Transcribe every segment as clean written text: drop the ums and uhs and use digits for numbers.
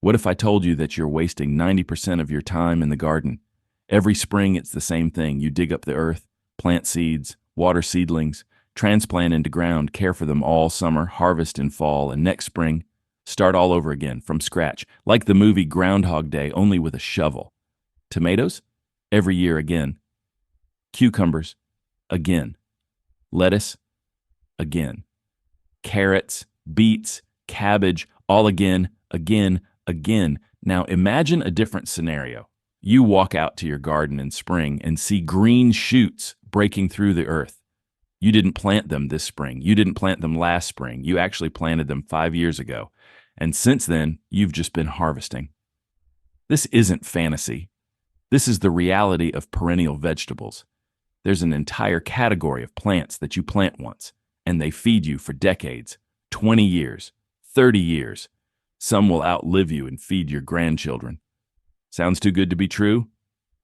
What if I told you that you're wasting 90% of your time in the garden? Every spring, it's the same thing. You dig up the earth, plant seeds, water seedlings, transplant into ground, care for them all summer, harvest in fall, and next spring, start all over again from scratch, like the movie Groundhog Day, only with a shovel. Tomatoes? Every year again. Cucumbers? Again. Lettuce? Again. Carrots, beets, cabbage, all again, again, again. Now imagine a different scenario. You walk out to your garden in spring and see green shoots breaking through the earth. You didn't plant them this spring. You didn't plant them last spring. You actually planted them 5 years ago. And since then, you've just been harvesting. This isn't fantasy. This is the reality of perennial vegetables. There's an entire category of plants that you plant once, and they feed you for decades, 20 years, 30 years. Some will outlive you and feed your grandchildren. Sounds too good to be true?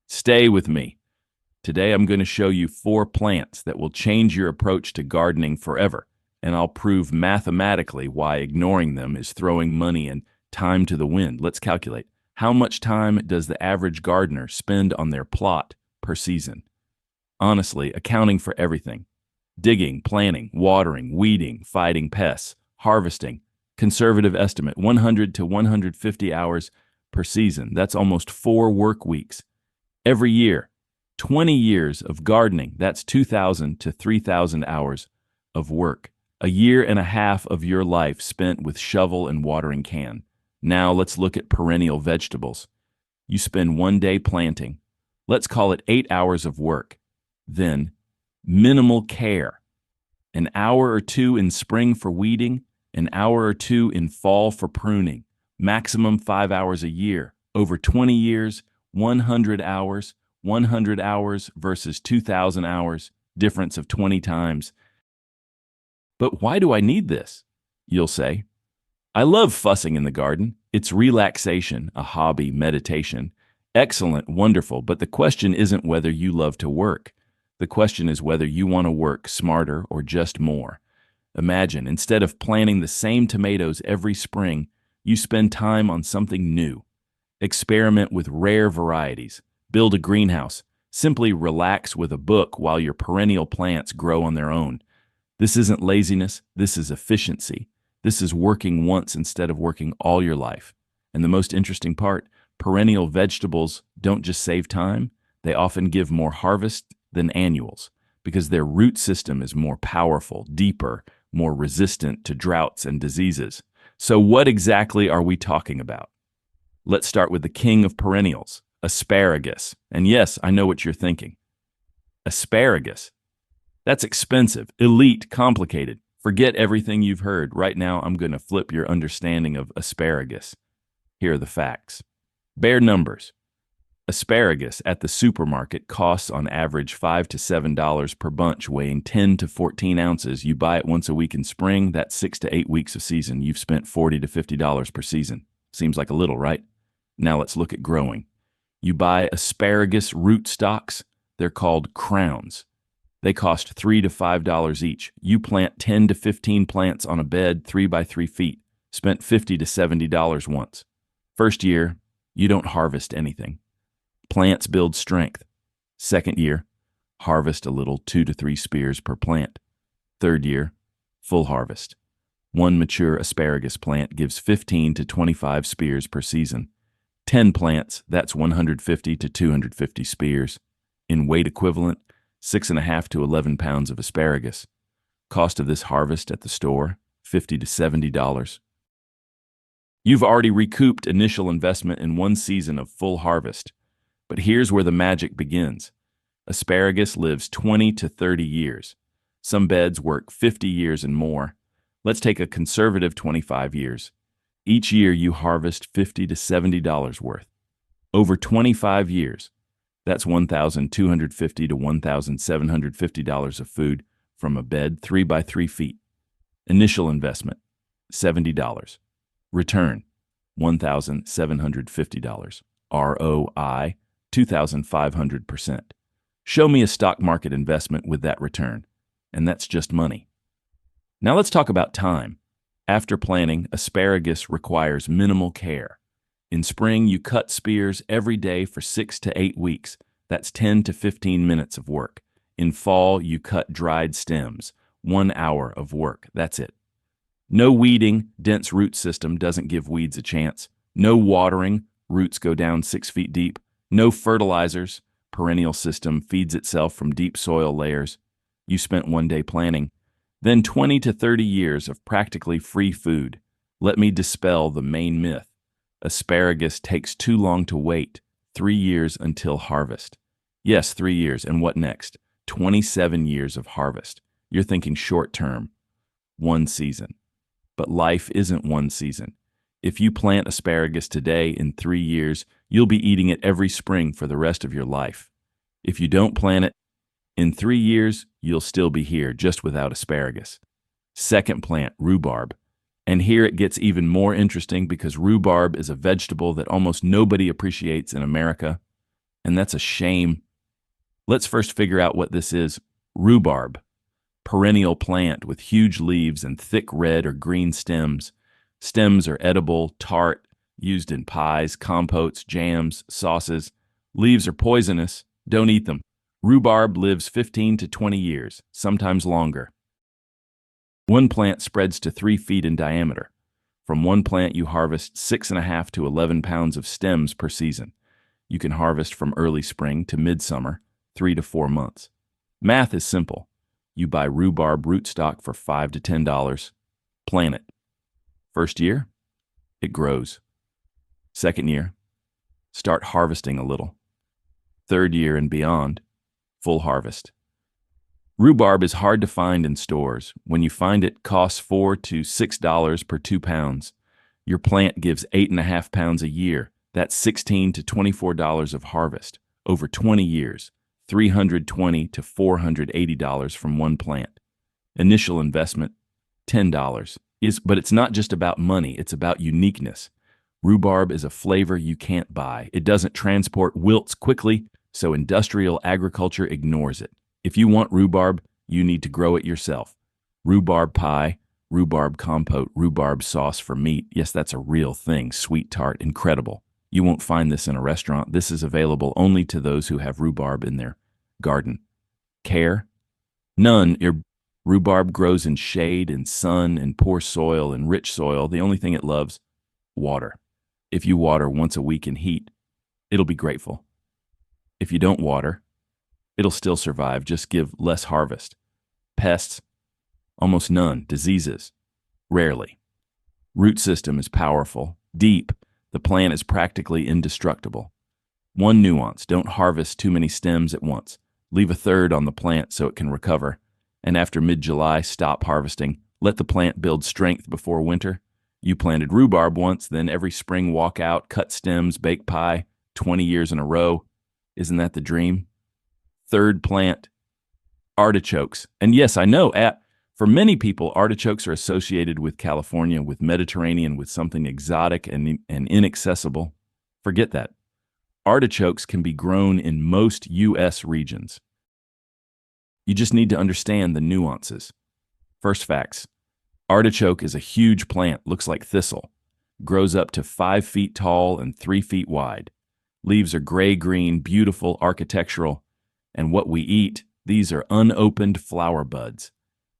Stay with me. Today I'm going to show you 4 plants that will change your approach to gardening forever, and I'll prove mathematically why ignoring them is throwing money and time to the wind. Let's calculate. How much time does the average gardener spend on their plot per season? Honestly, accounting for everything. Digging, planting, watering, weeding, fighting pests, harvesting. Conservative estimate, 100 to 150 hours per season. That's almost 4 work weeks. Every year, 20 years of gardening, that's 2,000 to 3,000 hours of work. A year and a half of your life spent with shovel and watering can. Now let's look at perennial vegetables. You spend 1 day planting. Let's call it 8 hours of work. Then, minimal care. An hour or 2 in spring for weeding, an hour or 2 in fall for pruning. Maximum 5 hours a year. Over 20 years, 100 hours. 100 hours versus 2,000 hours, difference of 20 times. But why do I need this? You'll say. I love fussing in the garden. It's relaxation, a hobby, meditation. Excellent, wonderful, but the question isn't whether you love to work. The question is whether you want to work smarter or just more. Imagine, instead of planting the same tomatoes every spring, you spend time on something new. Experiment with rare varieties. Build a greenhouse. Simply relax with a book while your perennial plants grow on their own. This isn't laziness, this is efficiency. This is working once instead of working all your life. And the most interesting part, perennial vegetables don't just save time, they often give more harvest than annuals because their root system is more powerful, deeper, more resistant to droughts and diseases. So what exactly are we talking about? Let's start with the king of perennials, asparagus. And yes, I know what you're thinking. Asparagus. That's expensive, elite, complicated. Forget everything you've heard. Right now, I'm going to flip your understanding of asparagus. Here are the facts. Bare numbers. Asparagus at the supermarket costs on average $5 to $7 per bunch, weighing 10 to 14 ounces. You buy it once a week in spring, that's 6 to 8 weeks of season. You've spent $40 to $50 per season. Seems like a little, right? Now let's look at growing. You buy asparagus rootstocks. They're called crowns. They cost $3 to $5 each. You plant 10 to 15 plants on a bed 3 by 3 feet. Spent $50 to $70 once. First year, you don't harvest anything. Plants build strength. Second year, harvest a little 2 to 3 spears per plant. Third year, full harvest. One mature asparagus plant gives 15 to 25 spears per season. 10 plants, that's 150 to 250 spears. In weight equivalent, 6.5 to 11 pounds of asparagus. Cost of this harvest at the store, $50 to $70. You've already recouped initial investment in 1 season of full harvest. But here's where the magic begins. Asparagus lives 20 to 30 years. Some beds work 50 years and more. Let's take a conservative 25 years. Each year you harvest $50 to $70 worth. Over 25 years, that's $1,250 to $1,750 of food from a bed 3 by 3 feet. Initial investment, $70. Return, $1,750. ROI, 2,500%. Show me a stock market investment with that return, and that's just money. Now let's talk about time. After planting, asparagus requires minimal care. In spring, you cut spears every day for 6 to 8 weeks. That's 10 to 15 minutes of work. In fall, you cut dried stems. 1 hour of work. That's it. No weeding, dense root system doesn't give weeds a chance. No watering, roots go down 6 feet deep. No fertilizers, perennial system feeds itself from deep soil layers. You spent one day planting. Then 20 to 30 years of practically free food. Let me dispel the main myth. Asparagus takes too long to wait. 3 years until harvest. Yes, 3 years. And what next? 27 years of harvest. You're thinking short term. One season. But life isn't one season. If you plant asparagus today, in 3 years, you'll be eating it every spring for the rest of your life. If you don't plant it, in 3 years, you'll still be here, just without asparagus. Second plant, rhubarb. And here it gets even more interesting because rhubarb is a vegetable that almost nobody appreciates in America, and that's a shame. Let's first figure out what this is. Rhubarb. Perennial plant with huge leaves and thick red or green stems. Stems are edible, tart, used in pies, compotes, jams, sauces. Leaves are poisonous. Don't eat them. Rhubarb lives 15 to 20 years, sometimes longer. One plant spreads to 3 feet in diameter. From one plant, you harvest 6.5 to 11 pounds of stems per season. You can harvest from early spring to midsummer, 3 to 4 months. Math is simple. You buy rhubarb rootstock for $5 to $10. Plant it. First year, it grows. Second year, start harvesting a little. Third year and beyond, full harvest. Rhubarb is hard to find in stores. When you find it, costs $4 to $6 per 2 pounds. Your plant gives 8.5 pounds a year. That's $16 to $24 of harvest. Over 20 years, $320 to $480 from one plant. Initial investment, $10. But it's not just about money, it's about uniqueness. Rhubarb is a flavor you can't buy. It doesn't transport wilts quickly, so industrial agriculture ignores it. If you want rhubarb, you need to grow it yourself. Rhubarb pie, rhubarb compote, rhubarb sauce for meat. Yes, that's a real thing. Sweet tart, incredible. You won't find this in a restaurant. This is available only to those who have rhubarb in their garden. Care? None. Rhubarb grows in shade, in sun, in poor soil, in rich soil. The only thing it loves, water. If you water once a week in heat, it'll be grateful. If you don't water, it'll still survive, just give less harvest. Pests? Almost none. Diseases? Rarely. Root system is powerful, deep. The plant is practically indestructible. One nuance, don't harvest too many stems at once. Leave a third on the plant so it can recover. And after mid-July, stop harvesting. Let the plant build strength before winter. You planted rhubarb once, then every spring walk out, cut stems, bake pie, 20 years in a row. Isn't that the dream? Third plant, artichokes. And yes, I know, for many people, artichokes are associated with California, with Mediterranean, with something exotic and inaccessible. Forget that. Artichokes can be grown in most U.S. regions. You just need to understand the nuances. First facts. Artichoke is a huge plant, looks like thistle. Grows up to 5 feet tall and 3 feet wide. Leaves are gray-green, beautiful, architectural. And what we eat, these are unopened flower buds.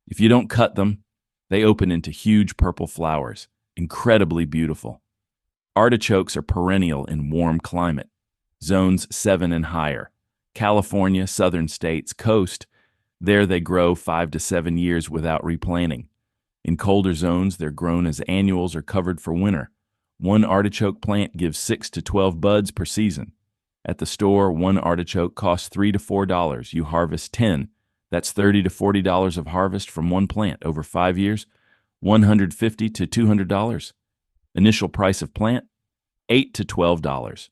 If you don't cut them, they open into huge purple flowers, incredibly beautiful. Artichokes are perennial in warm climate, zones 7 and higher. California, southern states, coast, there they grow 5 to 7 years without replanting. In colder zones, they're grown as annuals or covered for winter. One artichoke plant gives 6 to 12 buds per season. At the store, one artichoke costs $3 to $4. You harvest 10. That's $30 to $40 of harvest from one plant over 5 years. $150 to $200. Initial price of plant, $8 to $12.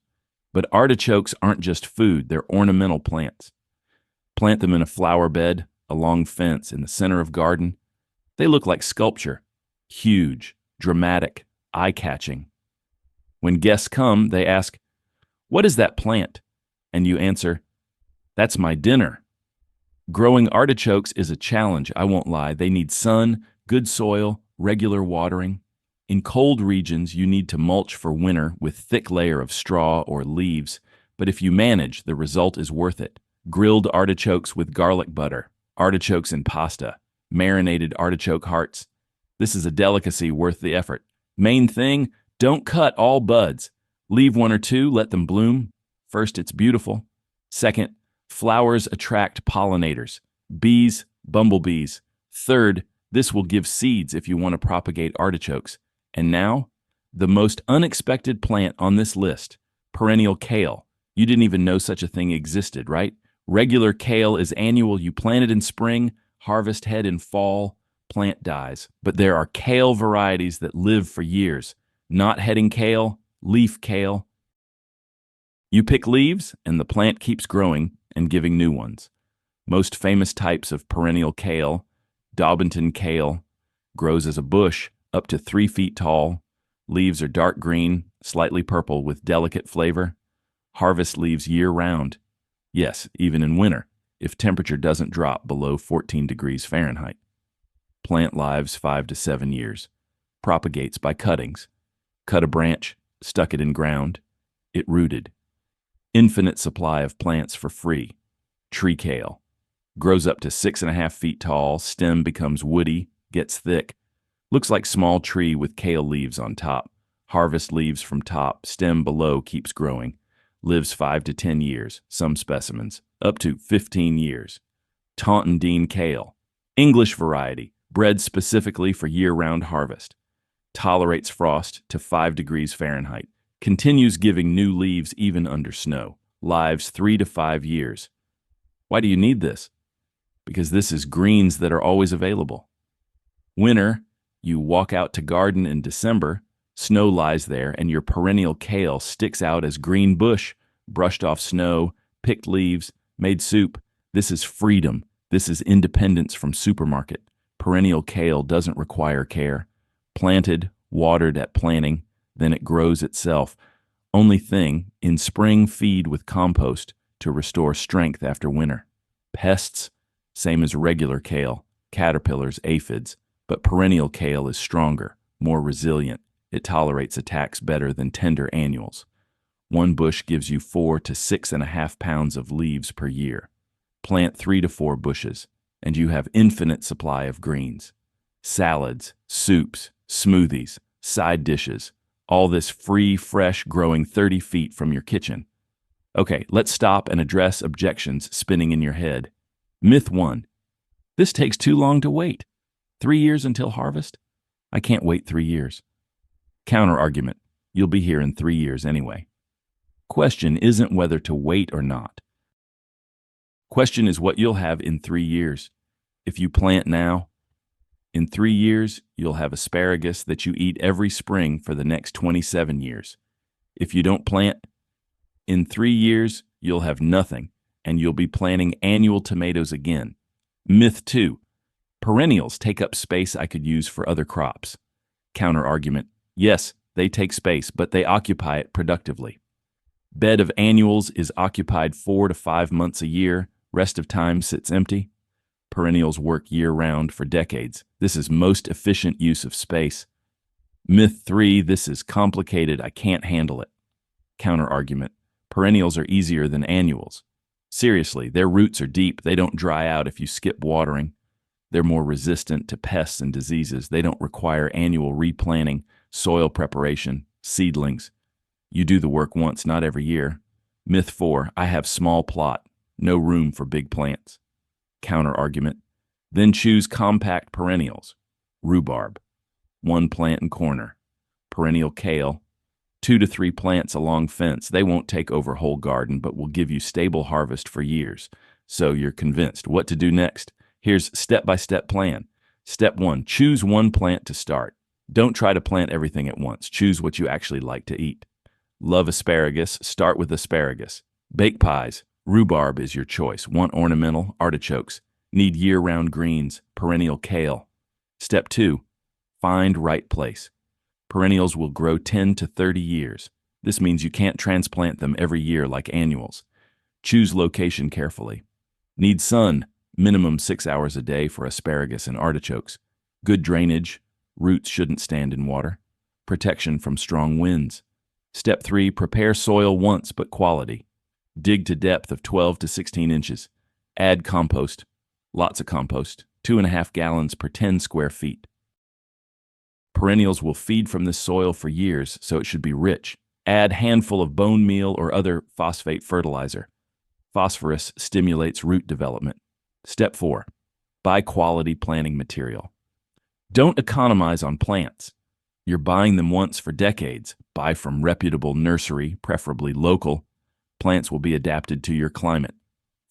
But artichokes aren't just food, they're ornamental plants. Plant them in a flower bed, a long fence in the center of garden. They look like sculpture. Huge, dramatic, eye-catching. When guests come, they ask, "What is that plant?" And you answer, "That's my dinner." Growing artichokes is a challenge, I won't lie. They need sun, good soil, regular watering. In cold regions, you need to mulch for winter with thick layer of straw or leaves, but if you manage, the result is worth it. Grilled artichokes with garlic butter, artichokes in pasta, marinated artichoke hearts. This is a delicacy worth the effort. Main thing, don't cut all buds. Leave one or two, let them bloom. First, it's beautiful. Second, flowers attract pollinators, bees, bumblebees. Third, this will give seeds if you want to propagate artichokes. And now, the most unexpected plant on this list, perennial kale. You didn't even know such a thing existed, right? Regular kale is annual. You plant it in spring, harvest head in fall, plant dies. But there are kale varieties that live for years. Not heading kale, leaf kale. You pick leaves, and the plant keeps growing and giving new ones. Most famous types of perennial kale, Daubenton kale, grows as a bush up to 3 feet tall. Leaves are dark green, slightly purple with delicate flavor. Harvest leaves year-round. Yes, even in winter, if temperature doesn't drop below 14 degrees Fahrenheit. Plant lives 5 to 7 years. Propagates by cuttings. Cut a branch, stuck it in ground. It rooted. Infinite supply of plants for free. Tree kale. Grows up to 6.5 feet tall, stem becomes woody, gets thick. Looks like small tree with kale leaves on top. Harvest leaves from top, stem below keeps growing. Lives 5 to 10 years, some specimens, up to 15 years. Tauntondine kale. English variety, bred specifically for year-round harvest. Tolerates frost to 5 degrees Fahrenheit. Continues giving new leaves even under snow. Lives 3 to 5 years. Why do you need this? Because this is greens that are always available. Winter, you walk out to garden in December, snow lies there, and your perennial kale sticks out as green bush, brushed off snow, picked leaves, made soup. This is freedom. This is independence from supermarket. Perennial kale doesn't require care. Planted, watered at planting, then it grows itself. Only thing, in spring feed with compost to restore strength after winter. Pests, same as regular kale, caterpillars, aphids, but perennial kale is stronger, more resilient. It tolerates attacks better than tender annuals. One bush gives you 4 to 6.5 pounds of leaves per year. Plant 3 to 4 bushes, and you have infinite supply of greens. Salads, soups, smoothies, side dishes, all this free, fresh, growing 30 feet from your kitchen. Okay, let's stop and address objections spinning in your head. Myth 1. This takes too long to wait. 3 years until harvest? I can't wait 3 years. Counter-argument. You'll be here in 3 years anyway. Question isn't whether to wait or not. Question is what you'll have in 3 years. If you plant now, in 3 years, you'll have asparagus that you eat every spring for the next 27 years. If you don't plant, in 3 years, you'll have nothing, and you'll be planting annual tomatoes again. Myth 2. Perennials take up space I could use for other crops. Counter-argument. Yes, they take space, but they occupy it productively. Bed of annuals is occupied 4 to 5 months a year, rest of time sits empty. Perennials work year-round for decades. This is most efficient use of space. Myth 3, this is complicated, I can't handle it. Counter-argument. Perennials are easier than annuals. Seriously, their roots are deep. They don't dry out if you skip watering. They're more resistant to pests and diseases. They don't require annual replanting, soil preparation, seedlings. You do the work once, not every year. Myth 4, I have small plot, no room for big plants. Counter-argument. Then choose compact perennials. Rhubarb. 1 plant in corner. Perennial kale. 2 to 3 plants along fence. They won't take over whole garden, but will give you stable harvest for years. So you're convinced. What to do next? Here's step-by-step plan. Step 1, choose 1 plant to start. Don't try to plant everything at once. Choose what you actually like to eat. Love asparagus? Start with asparagus. Bake pies? Rhubarb is your choice. Want ornamental? Artichokes. Need year-round greens? Perennial kale. Step 2, find right place. Perennials will grow 10 to 30 years. This means you can't transplant them every year like annuals. Choose location carefully. Need sun? Minimum 6 hours a day for asparagus and artichokes. Good drainage. Roots shouldn't stand in water. protection from strong winds. Step 3, prepare soil once but quality. Dig to depth of 12 to 16 inches. Add compost, lots of compost, 2.5 gallons per 10 square feet. Perennials will feed from this soil for years, so it should be rich. Add handful of bone meal or other phosphate fertilizer. Phosphorus stimulates root development. Step 4, buy quality planting material. Don't economize on plants. You're buying them once for decades. Buy from reputable nursery, preferably local. Plants will be adapted to your climate.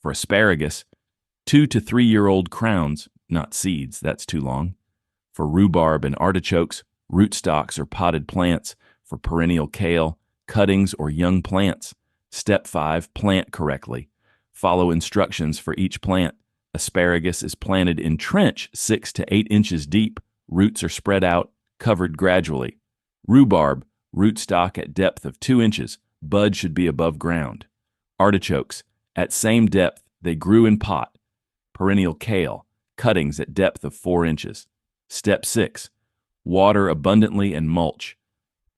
For asparagus, 2 to 3 year old crowns, not seeds, that's too long. For rhubarb and artichokes, rootstocks or potted plants. For perennial kale, cuttings or young plants. Step 5, plant correctly. Follow instructions for each plant. Asparagus is planted in trench 6 to 8 inches deep. Roots are spread out, covered gradually. Rhubarb, rootstock at depth of 2 inches. Bud should be above ground. Artichokes, at same depth, they grew in pot. Perennial kale, cuttings at depth of 4 inches. Step 6, water abundantly and mulch.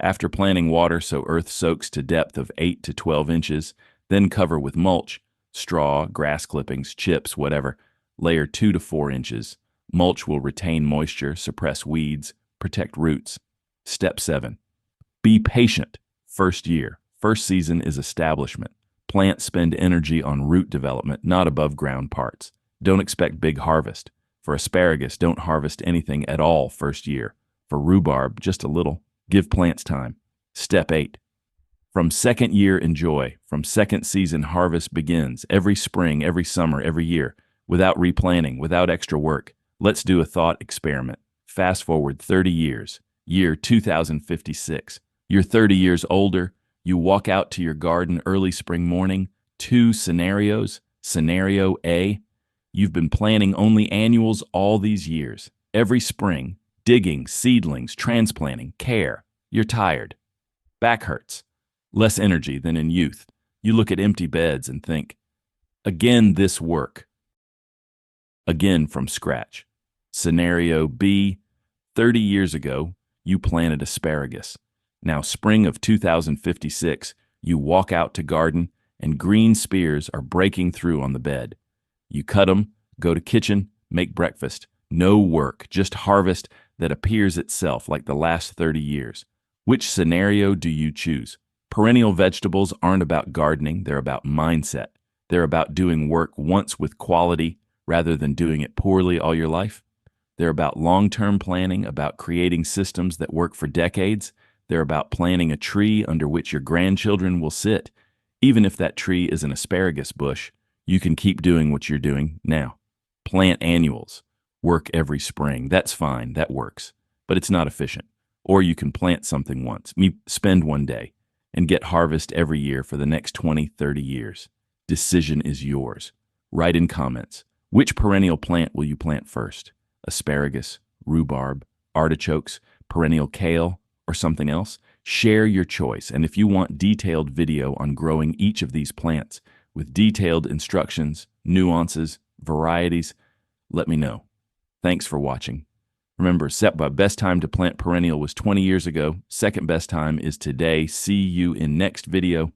After planting, water so earth soaks to depth of 8 to 12 inches, then cover with mulch, straw, grass clippings, chips, whatever. Layer 2 to 4 inches. Mulch will retain moisture, suppress weeds, protect roots. Step 7, be patient. First year. First season is establishment. Plants spend energy on root development, not above ground parts. Don't expect big harvest. For asparagus, don't harvest anything at all first year. For rhubarb, just a little. Give plants time. Step 8. From second year, enjoy. From second season, harvest begins. Every spring, every summer, every year. Without replanting, without extra work. Let's do a thought experiment. Fast forward 30 years. Year 2056. You're 30 years older. You walk out to your garden early spring morning. 2 scenarios. Scenario A. You've been planting only annuals all these years. Every spring, digging, seedlings, transplanting, care. You're tired. Back hurts. Less energy than in youth. You look at empty beds and think, again this work. Again from scratch. Scenario B. 30 years ago, you planted asparagus. Now spring of 2056, you walk out to garden and green spears are breaking through on the bed. You cut them, go to kitchen, make breakfast. No work, just harvest that appears itself like the last 30 years. Which scenario do you choose? Perennial vegetables aren't about gardening, they're about mindset. They're about doing work once with quality rather than doing it poorly all your life. They're about long-term planning, about creating systems that work for decades. They're about planting a tree under which your grandchildren will sit. Even if that tree is an asparagus bush, you can keep doing what you're doing now. Plant annuals. Work every spring. That's fine. That works. But it's not efficient. Or you can plant something once, spend one day, and get harvest every year for the next 20, 30 years. Decision is yours. Write in comments. Which perennial plant will you plant first? Asparagus, rhubarb, artichokes, perennial kale, or something else? Share your choice. And if you want detailed video on growing each of these plants with detailed instructions, nuances, varieties, let me know. Thanks for watching. Remember, best time to plant perennial was 20 years ago. Second best time is today. See you in next video.